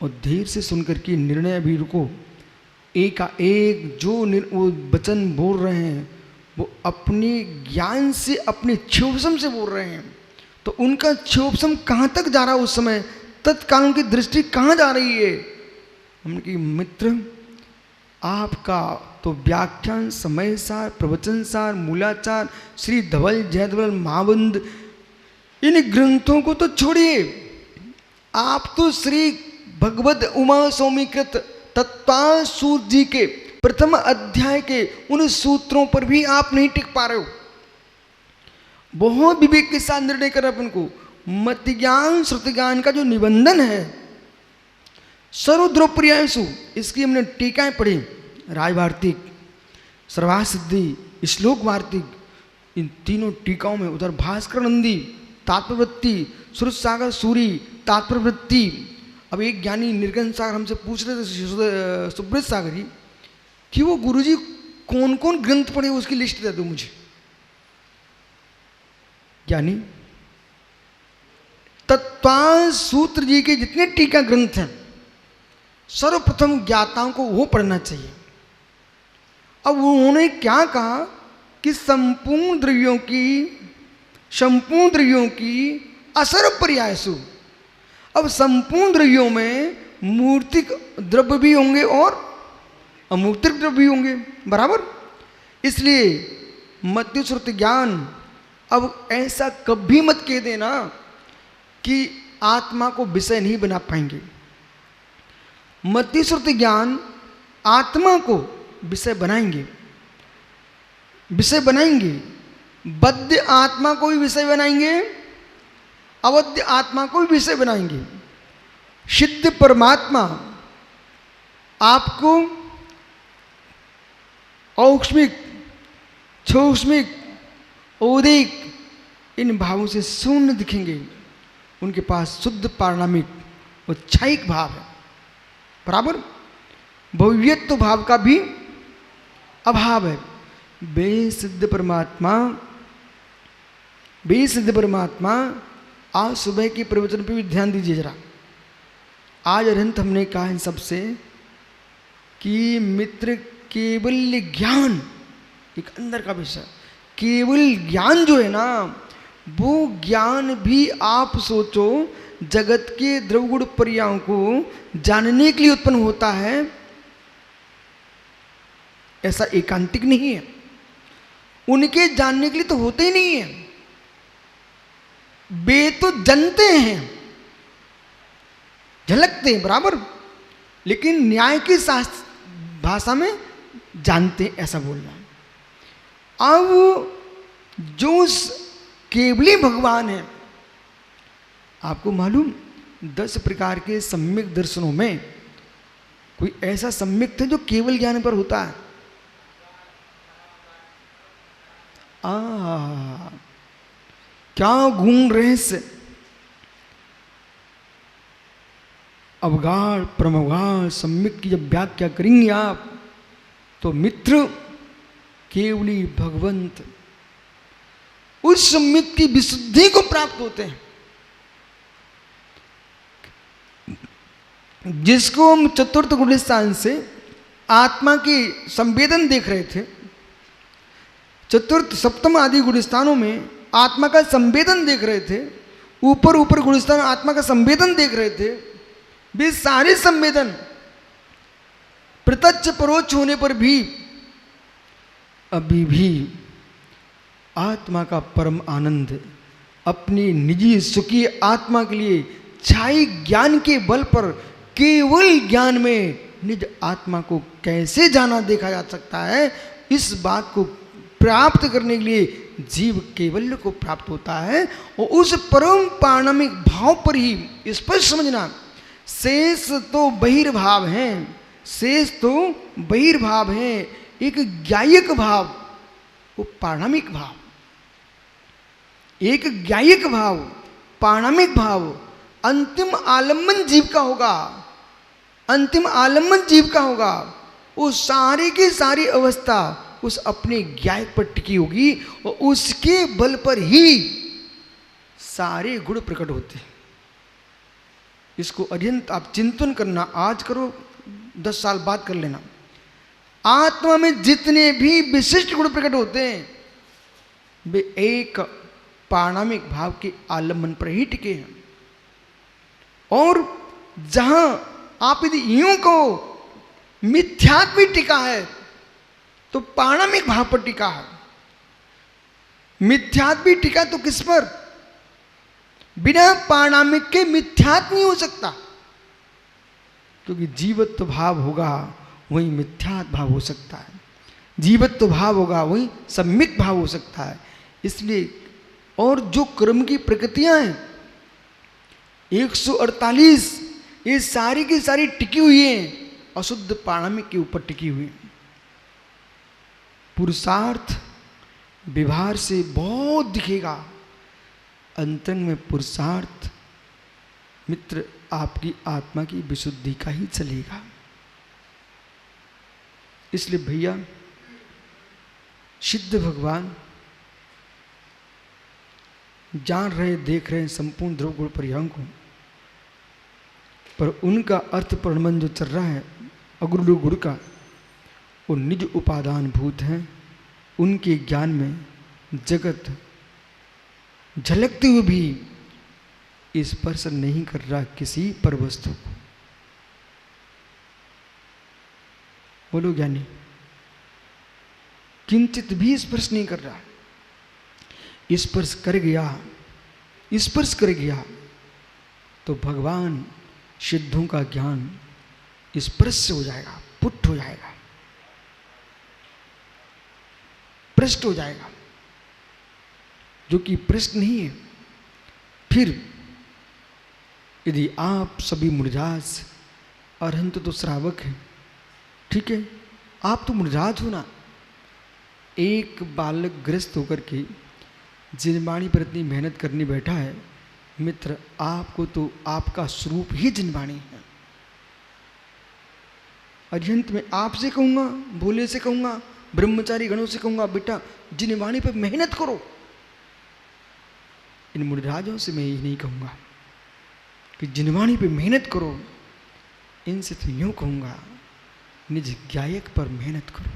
और धीर से सुनकर के निर्णय भी रुको। एक जो वो वचन बोल रहे हैं वो अपने ज्ञान से, अपने क्षोभसम से बोल रहे हैं, तो उनका क्षोभसम कहाँ तक जा रहा है उस समय, तत्काल उनकी दृष्टि कहाँ जा रही है। हमने कहा मित्र, आपका तो व्याख्यान, समय सार, प्रवचन सार, मूलाचार, श्री धवल, जयधवल, महाबंध, इन ग्रंथों को तो छोड़िए, आप तो श्री भगवद उमा सौमीकृत तत्वाल सूत जी के प्रथम अध्याय के उन सूत्रों पर भी आप नहीं टिक पा रहे हो। बहुत विवेक के साथ निर्णय कर अपन को मत ज्ञान श्रुति ज्ञान का जो निबंधन है सर्वद्रव्यसु, इसकी हमने टीकाएं पढ़ी, राय वार्तिक, सर्वार्थ सिद्धि, श्लोक वार्तिक, इन तीनों टीकाओं में उधर भास्कर नंदी तात्पर्यवृत्ति, सुरत सागर सूरी तात्पर्यवृत्ति। अब एक ज्ञानी निर्गन सागर हमसे पूछ रहे थे, सुब्रत सागर ही, कि वो गुरुजी कौन कौन ग्रंथ पढ़े उसकी लिस्ट दे दो मुझे। ज्ञानी तत्वाल सूत्र जी के जितने टीका ग्रंथ हैं सर्वप्रथम ज्ञाताओं को वो पढ़ना चाहिए। अब उन्होंने क्या कहा कि संपूर्ण द्रव्यों की असर पर्यायसु। अब संपूर्ण द्रव्यों में मूर्तिक द्रव्य भी होंगे और अमूर्तिक द्रव्य भी होंगे, बराबर। इसलिए मध्य श्रुति ज्ञान, अब ऐसा कभी मत कह देना कि आत्मा को विषय नहीं बना पाएंगे। मध्य श्रुति ज्ञान आत्मा को विषय बनाएंगे, बद्ध आत्मा को भी विषय बनाएंगे, अवध्य आत्मा को भी विषय बनाएंगे। सिद्ध परमात्मा आपको औक्ष्मिक, सूक्ष्मिक, औदिक इन भावों से शून्य दिखेंगे। उनके पास शुद्ध पारणामिक और क्षयिक भाव है, बराबर। भव्यत्व भाव का भी अभाव है। बेसिद्ध परमात्मा आज सुबह के प्रवचन पे भी ध्यान दीजिए जरा। आज अरंत हमने कहा इन सबसे कि मित्र केवल ज्ञान, एक अंदर का विषय, केवल ज्ञान जो है ना, वो ज्ञान भी आप सोचो जगत के द्रवगुण पर्यायों को जानने के लिए उत्पन्न होता है, ऐसा एकांतिक नहीं है। उनके जानने के लिए तो होते ही नहीं है, वे तो जानते हैं, झलकते हैं, बराबर, लेकिन न्याय की भाषा में जानते हैं, ऐसा बोलना। अब जो केवली भगवान है, आपको मालूम 10 प्रकार के सम्यक दर्शनों में कोई ऐसा सम्यक है जो केवल ज्ञान पर होता है। क्या गुण रहस्य, अवगाढ़ परमगाढ़ सम्यक की जब व्याख्या करेंगे आप, तो मित्र केवली भगवंत उस सम्यक की विशुद्धि को प्राप्त होते हैं, जिसको हम चतुर्थ गुणस्थान से आत्मा की संवेदन देख रहे थे। चतुर्थ सप्तम आदि गुणस्थानों में आत्मा का संवेदन देख रहे थे, ऊपर ऊपर गुणस्थान आत्मा का संवेदन देख रहे थे। वे सारे संवेदन प्रत्यक्ष परोक्ष होने पर भी अभी भी आत्मा का परम आनंद अपनी निजी सुखी आत्मा के लिए छाई ज्ञान के बल पर केवल ज्ञान में निज आत्मा को कैसे जाना देखा जा सकता है, इस बात को प्राप्त करने के लिए जीव केवल्य को प्राप्त होता है। और उस परम पारणामिक भाव पर ही स्पष्ट समझना, शेष तो बहिर्भाव हैं, शेष तो बहिर्भाव हैं, एक ज्ञायक भाव, वो पारणामिक भाव, एक ज्ञायक भाव, पारणामिक भाव अंतिम आलम्बन जीव का होगा, अंतिम आलम्बन जीव का होगा। वो सारी की सारी अवस्था उस अपने ज्ञायक पर टिकी होगी और उसके बल पर ही सारे गुण प्रकट होते हैं। इसको अत्यंत आप चिंतन करना, आज करो 10 साल बाद कर लेना। आत्मा में जितने भी विशिष्ट गुण प्रकट होते हैं वे एक पारमाणिक भाव के आलम्बन पर ही टिके हैं। और जहां आप यदि यूं कहो मिथ्यात्व भी टिका है तो पारमाणिक भाव पर टिका है। मिथ्यात्व भी टिका तो किस पर? बिना पारमाणिक के मिथ्यात्व नहीं हो सकता, क्योंकि जीवत्व भाव होगा वही मिथ्यात्व भाव हो सकता है, जीवत्व भाव होगा वही सम्यक भाव हो सकता है। इसलिए और जो कर्म की प्रकृतियां हैं 148 ये सारी की सारी टिकी हुई हैं अशुद्ध पारमाणिक के ऊपर टिकी हुई हैं। पुरुषार्थ व्यवहार से बहुत दिखेगा, अंतरंग में पुरुषार्थ मित्र आपकी आत्मा की विशुद्धि का ही चलेगा। इसलिए भैया सिद्ध भगवान जान रहे देख रहे हैं संपूर्ण ध्रुव गुण परिहारों को, पर उनका अर्थ प्रबंध जो चल रहा है अगुरु गुरु का वो निज उपादान भूत हैं। उनके ज्ञान में जगत झलकते हुए भी स्पर्श नहीं कर रहा किसी पर वस्तु को। बोलो ज्ञानी, किंचित भी स्पर्श नहीं कर रहा। स्पर्श कर गया, स्पर्श कर गया तो भगवान सिद्धों का ज्ञान स्पर्श से हो जाएगा, पुट हो जाएगा, पृष्ठ हो जाएगा, जो कि पृष्ठ नहीं है। फिर यदि आप सभी मुरझाज अरहंत तो श्रावक है, ठीक है, आप तो मुरझाज हो ना। एक बालक ग्रस्त होकर के जिनवाणी पर इतनी मेहनत करने बैठा है मित्र, आपको तो आपका स्वरूप ही जिनवाणी है। अत्यंत में आपसे कहूंगा, भोले से कहूंगा, ब्रह्मचारी गणों से कहूंगा, बेटा जिनवाणी पर मेहनत करो। इन मुरझाजों से मैं यही नहीं कहूंगा कि जिनवाणी पे मेहनत करो, इनसे तो यूं कहूंगा निज गायक पर मेहनत करो,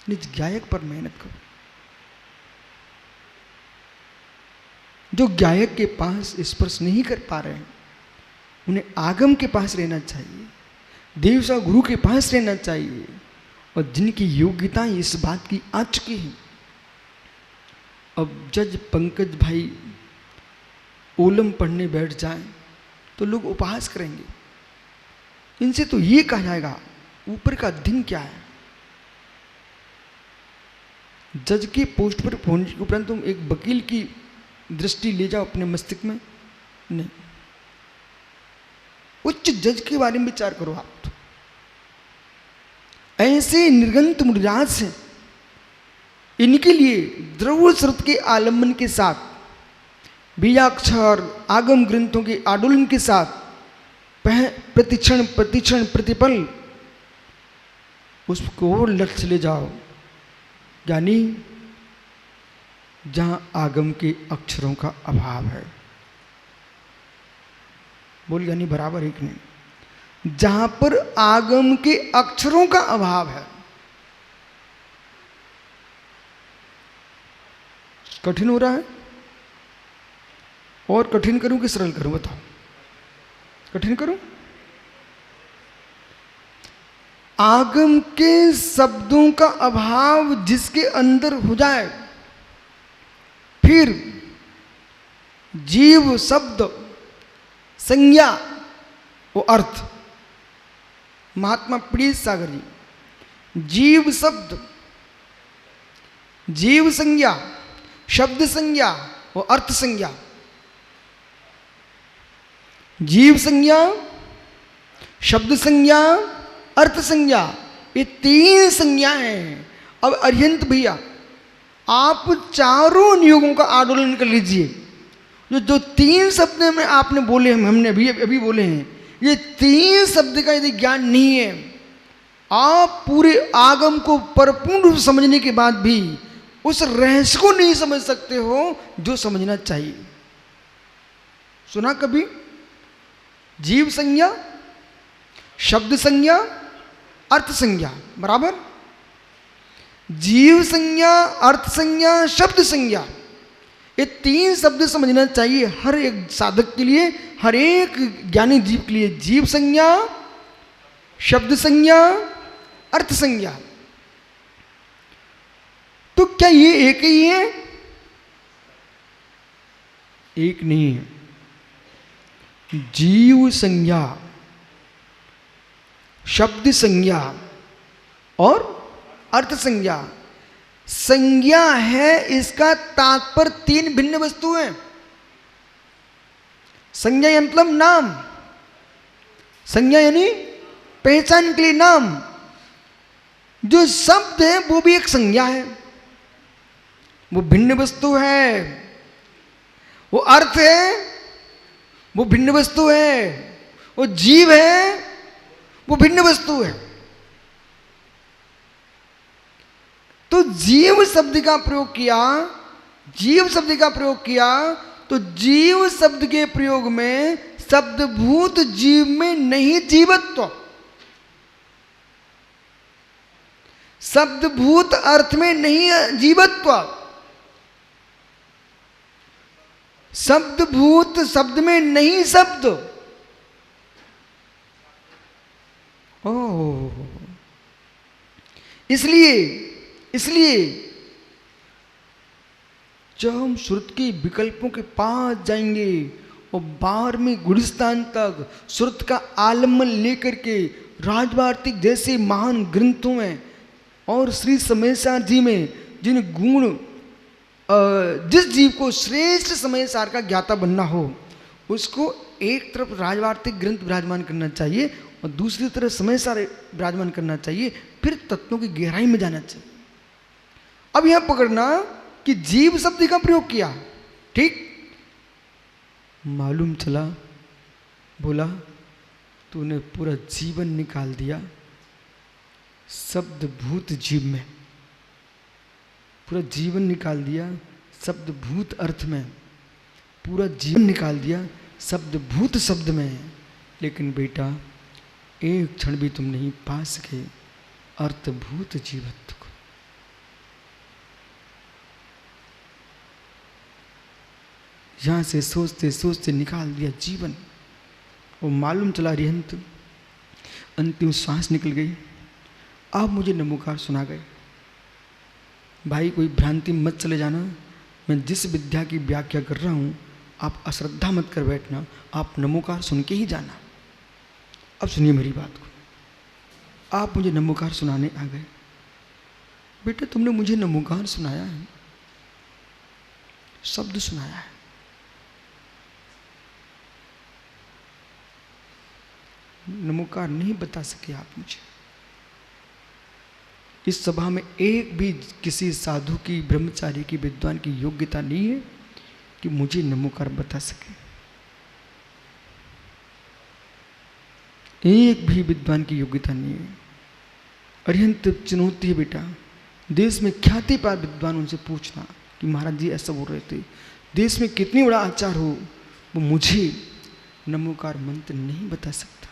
निज गायक पर मेहनत करो। जो गायक के पास स्पर्श नहीं कर पा रहे हैं उन्हें आगम के पास रहना चाहिए, देवसा गुरु के पास रहना चाहिए। और जिनकी योग्यताएं इस बात की आ चुकी हैं, अब जज पंकज भाई ओलम पढ़ने बैठ जाएं तो लोग उपहास करेंगे। इनसे तो ये कहा जाएगा ऊपर का दिन क्या है। जज के पोस्ट पर पहुंचने के उपरांत तुम एक वकील की दृष्टि ले जाओ अपने मस्तिष्क में, नहीं, उच्च जज के बारे में विचार करो। आप तो ऐसे निर्गंत मुरझाज हैं, इनके लिए द्रव्य स्रोत के आलम्बन के साथ बीजाक्षर आगम ग्रंथों के आंदोलन के साथ प्रतिक्षण प्रतिक्षण प्रतिपल उसको लक्ष्य ले जाओ। यानी जहां आगम के अक्षरों का अभाव है, बोल यानी बराबर एक नहीं, जहां पर आगम के अक्षरों का अभाव है। कठिन हो रहा है और कठिन करूं कि सरल करूं, बताओ कठिन करूं? आगम के शब्दों का अभाव जिसके अंदर हो जाए, फिर जीव शब्द संज्ञा वो अर्थ। महात्मा प्रीत सागर जी, जीव शब्द जीव संज्ञा शब्द संज्ञा वो अर्थ संज्ञा, जीव संज्ञा शब्द संज्ञा अर्थ संज्ञा, ये 3 संज्ञाएं हैं। अब अरिहंत भैया आप चारों नियोगों का आंदोलन कर लीजिए। जो 3 शब्द में आपने बोले, हमने अभी बोले हैं, ये 3 शब्द का यदि ज्ञान नहीं है, आप पूरे आगम को परिपूर्ण रूप से समझने के बाद भी उस रहस्य को नहीं समझ सकते हो जो समझना चाहिए। सुना कभी? जीव संज्ञा, शब्द संज्ञा, अर्थ संज्ञा, बराबर। जीव संज्ञा, अर्थ संज्ञा, शब्द संज्ञा, ये तीन शब्द समझना चाहिए हर एक साधक के लिए, हर एक ज्ञानी जीव के लिए। जीव संज्ञा, शब्द संज्ञा, अर्थ संज्ञा। तो क्या ये एक ही है? एक नहीं है। जीव संज्ञा, शब्द संज्ञा और अर्थ संज्ञा। संज्ञा है, इसका तात्पर्य तीन भिन्न वस्तु हैं। संज्ञा यानी मतलब नाम, संज्ञा यानी पहचान के लिए नाम। जो शब्द है वो भी एक संज्ञा है, वो भिन्न वस्तु है। वो अर्थ है, वो भिन्न वस्तु है। वो जीव है, वो भिन्न वस्तु है। तो जीव शब्द का प्रयोग किया, जीव शब्द का प्रयोग किया, तो जीव शब्द के प्रयोग में शब्दभूत जीव में नहीं जीवत्व, शब्दभूत अर्थ में नहीं जीवत्व, शब्दभूत शब्द में नहीं शब्द। ओह, इसलिए जब हम श्रुत के विकल्पों के पास जाएंगे और 12वें गुलिस्तान तक श्रुत का आलम्बन लेकर के राजवार्तिक जैसे महान ग्रंथों में और श्री समयसार जी में जिन गुण, जिस जीव को श्रेष्ठ समयसार का ज्ञाता बनना हो, उसको एक तरफ राजवार्तिक ग्रंथ विराजमान करना चाहिए और दूसरी तरफ समयसार विराजमान करना चाहिए, फिर तत्वों की गहराई में जाना चाहिए। अब यहां पकड़ना कि जीव शब्द का प्रयोग किया, ठीक, मालूम चला, बोला तूने पूरा जीवन निकाल दिया शब्दभूत जीव में, पूरा जीवन निकाल दिया शब्दभूत अर्थ में, पूरा जीवन निकाल दिया शब्दभूत शब्द में। लेकिन बेटा एक क्षण भी तुम नहीं पा सके अर्थभूत जीवत्व को। यहां से सोचते सोचते निकाल दिया जीवन, वो मालूम चला रिहंत, अंतिम श्वास निकल गई। आप मुझे नमोकार सुना गए। भाई कोई भ्रांति मत चले जाना, मैं जिस विद्या की व्याख्या कर रहा हूं आप अश्रद्धा मत कर बैठना, आप नमोकार सुन के ही जाना। अब सुनिए मेरी बात को। आप मुझे नमोकार सुनाने आ गए। बेटा तुमने मुझे नमोकार सुनाया है, शब्द सुनाया है, नमोकार नहीं बता सके आप मुझे। इस सभा में एक भी किसी साधु की, ब्रह्मचारी की, विद्वान की योग्यता नहीं है कि मुझे नमोकार बता सके। एक भी विद्वान की योग्यता नहीं है। अत्यंत चुनौती है बेटा। देश में ख्याति पार विद्वान उनसे पूछना कि महाराज जी ऐसा बोल रहे थे। देश में कितनी बड़ा आचार हो, वो मुझे नमोकार मंत्र नहीं बता सकता।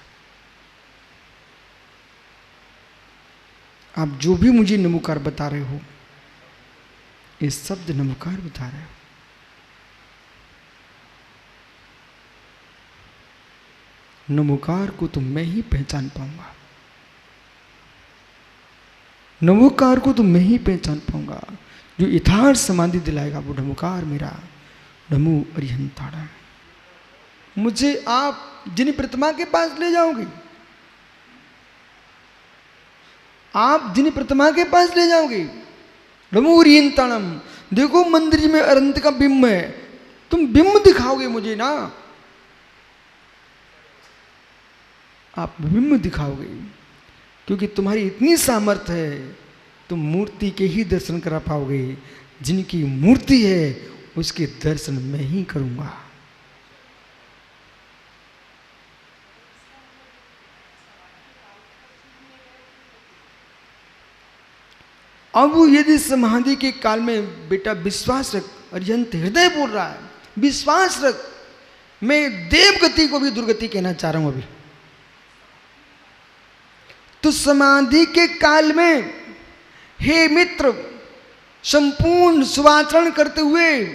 आप जो भी मुझे नमोकार बता रहे हो, ये शब्द नमोकार बता रहे हो। नमोकार को तो मैं ही पहचान पाऊंगा, नमोकार को तो मैं ही पहचान पाऊंगा। जो यथार्थ समाधि दिलाएगा वो नमोकार मेरा नमो अरिहंताड़ा। मुझे आप जिन प्रतिमा के पास ले जाओगे, आप जिन प्रतिमा के पास ले जाओगे, नमो अरिहंताणम, देखो मंदिर में अनंत का बिंब है, तुम बिंब दिखाओगे मुझे ना, आप बिंब दिखाओगे, क्योंकि तुम्हारी इतनी सामर्थ्य है, तुम मूर्ति के ही दर्शन करा पाओगे। जिनकी मूर्ति है उसके दर्शन मैं ही करूंगा। अब यदि समाधि के काल में बेटा विश्वास रख, अरिहंत हृदय बोल रहा है, विश्वास रख, मैं देवगति को भी दुर्गति कहना चाह रहा हूं अभी। तो समाधि के काल में हे मित्र, संपूर्ण शुभाचरण करते हुए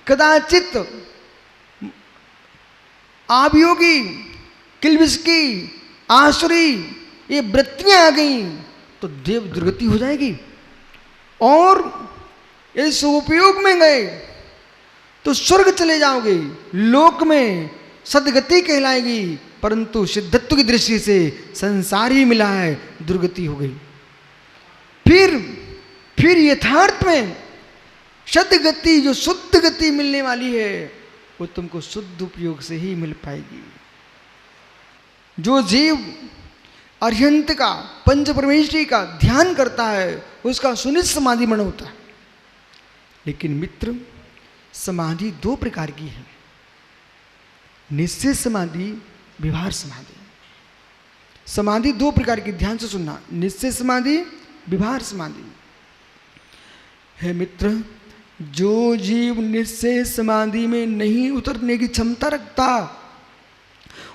कदाचित आभियोगी, किलबिस्की, आसुरी ये वृत्तियां आ गई तो देव दुर्गति हो जाएगी। और यदि सुपयोग में गए तो स्वर्ग चले जाओगे, लोक में सदगति कहलाएगी, परंतु सिद्धत्व की दृष्टि से संसार ही मिला है, दुर्गति हो गई। फिर यथार्थ में सदगति, जो शुद्ध गति मिलने वाली है, वो तुमको शुद्ध उपयोग से ही मिल पाएगी। जो जीव अर्हंत का, पंच परमेश्वरी का ध्यान करता है, उसका सुनिश्चित समाधि मन होता है। लेकिन मित्र, समाधि दो प्रकार की है, निश्चय समाधि, विभार समाधि। समाधि दो प्रकार की, ध्यान से सुनना, निश्चय समाधि, विभार समाधि। है मित्र, जो जीव निश्चय समाधि में नहीं उतरने की क्षमता रखता,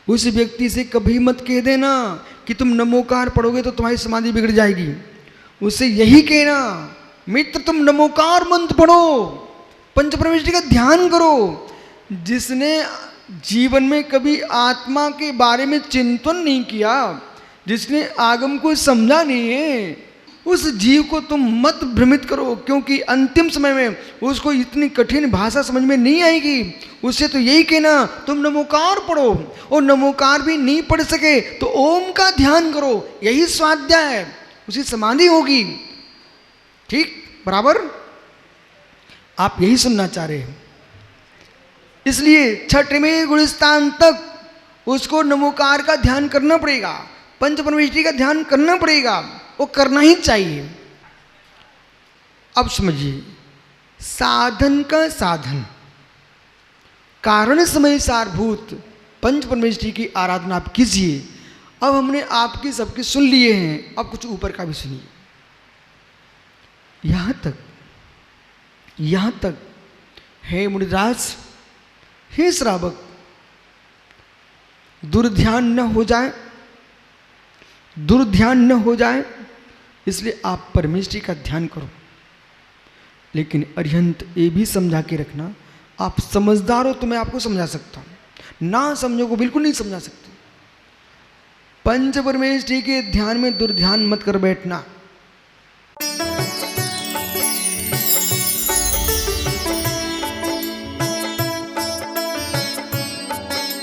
उस व्यक्ति से कभी मत कह देना कि तुम नमोकार पढ़ोगे तो तुम्हारी समाधि बिगड़ जाएगी। उससे यही कहना, मित्र तुम नमोकार मंत्र पढ़ो, पंच परमेश्वरी का ध्यान करो। जिसने जीवन में कभी आत्मा के बारे में चिंतन नहीं किया, जिसने आगम को समझा नहीं है, उस जीव को तुम मत भ्रमित करो, क्योंकि अंतिम समय में उसको इतनी कठिन भाषा समझ में नहीं आएगी। उससे तो यही कहना तुम नमोकार पढ़ो, और नमोकार भी नहीं पढ़ सके तो ओम का ध्यान करो, यही स्वाध्याय है, उसी समाधि होगी। ठीक बराबर? आप यही सुनना चाह रहे हैं। इसलिए छठवें गुणस्थान तक उसको नमोकार का ध्यान करना पड़ेगा, पंच परमेश्वरी का ध्यान करना पड़ेगा, वो करना ही चाहिए। अब समझिए, साधन का साधन, कारण समय सारभूत पंच परमेश्वरी की आराधना आप कीजिए। अब हमने आपकी सबकी सुन लिए हैं, अब कुछ ऊपर का भी सुनिए। यहां तक हे मुनिराज, हे श्रावक, दुर्ध्यान न हो जाए, दुर्ध्यान न हो जाए, इसलिए आप परमेश्वरी का ध्यान करो। लेकिन अरिहंत ये भी समझा के रखना, आप समझदार हो तो मैं आपको समझा सकता हूं, ना समझो को बिल्कुल नहीं समझा सकते। पंच परमेश्वरी के ध्यान में दुर्ध्यान मत कर बैठना।